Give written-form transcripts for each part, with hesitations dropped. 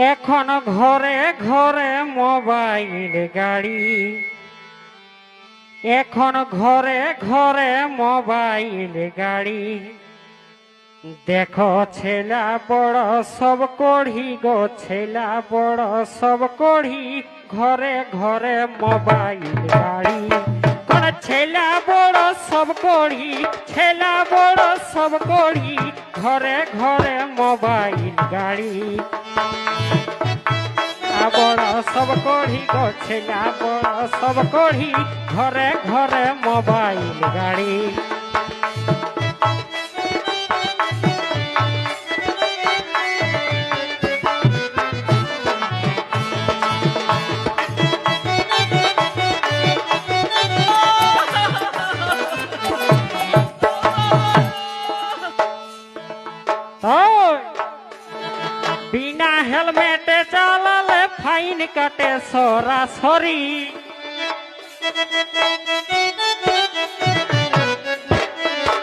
এখন ঘরে ঘরে মোবাইল গাড়ি, এখন ঘরে ঘরে মোবাইল গাড়ি। দেখো ছেলা বড় সব কড়ি গো, ছেলা বড় সব কড়ি, ঘরে ঘরে মোবাইল গাড়ি। কোন ছেলা বড় সব কড়ি, ছেলা বড় সব কড়ি, ঘরে ঘরে মোবাইল গাড়ি। বড় সব কড়ি গো, ছেলা বড় সব কড়ি, ঘরে ঘরে মোবাইল গাড়ি। बिना हेलमेट चालाले फाइन काटे सरासरी।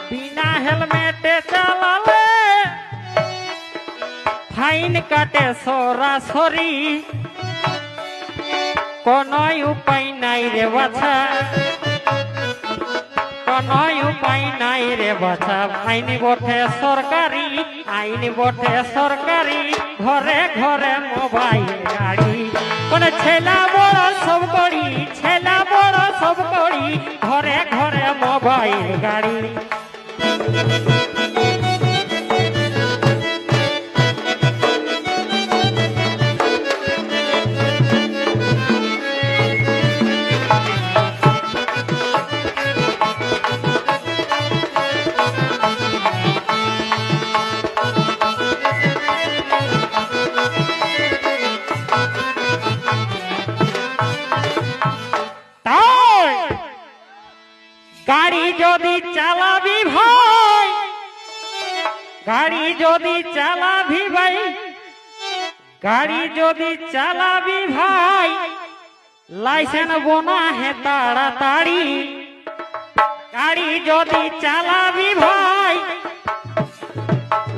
बिना हेलमेट चालाले फाइन काटे सरासरी। कोनो उपाय नहीं रे बाछा, কোনো উপায় নাই রে বাছা। আইন বটে সরকারি, আইন বটে সরকারি, ঘরে ঘরে মোবাইল গাড়ি। কোন ছেলা বড় সব করি, ছেলা বড় সব করি, ঘরে ঘরে মোবাইল গাড়ি। গাড়ি যদি চালাবি ভাই, গাড়ি যদি চালাবি ভাই, গাড়ি যদি চালাবি ভাই, লাইসেন্স বনা হে তাড়াতাড়ি। গাড়ি যদি চালাবি ভাই,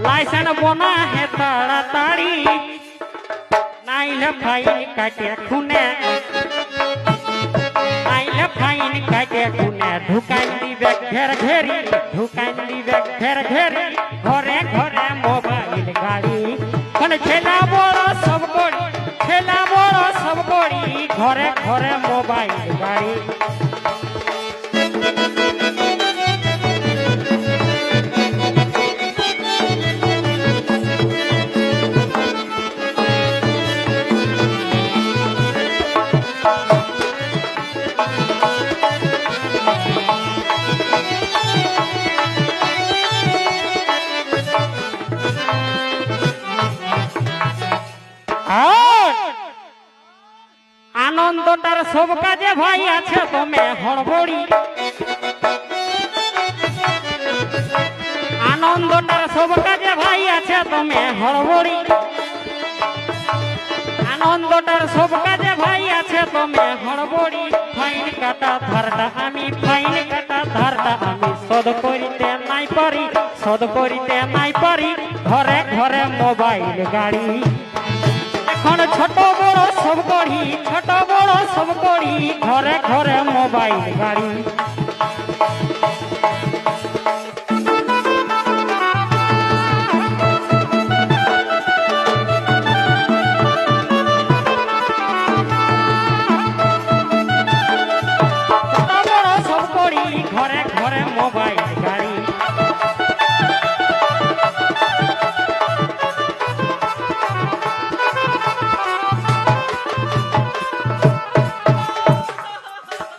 লাইসেন্স বনা হে তাড়াতাড়ি। নাইলে ফাইন কাটে খুনে, নাইলে ফাইন কাটে খুনে, ঢুকাই দিবে ঘের ঘেরি, ঢুকাই দিবে ঘের ঘেরি, ঘরে ঘরে মোবাইল গাড়ি। কোন ছেলা বড় সব করি, ছেলা বড় সব করি, ঘরে ঘরে মোবাইল গাড়ি। আনন্দটার সব কাজে ভাই আছে তুমি হড়বড়ি, আনন্দটার সব কাজে ভাই আছে তুমি হড়বড়ি। আনন্দটার সব কাজে ভাই আছে তুমি হড়বড়ি। ফাইন কাটা ধারটা আমি, ফাইন কাটা ধারটা আমি শোধ করিতে নাই পারি, শোধ করিতে নাই পারি, ঘরে ঘরে মোবাইল গাড়ি। এখন ছোট বড় সব করি, ছোট বড় সব করি, ঘরে ঘরে মোবাইল গাড়ি।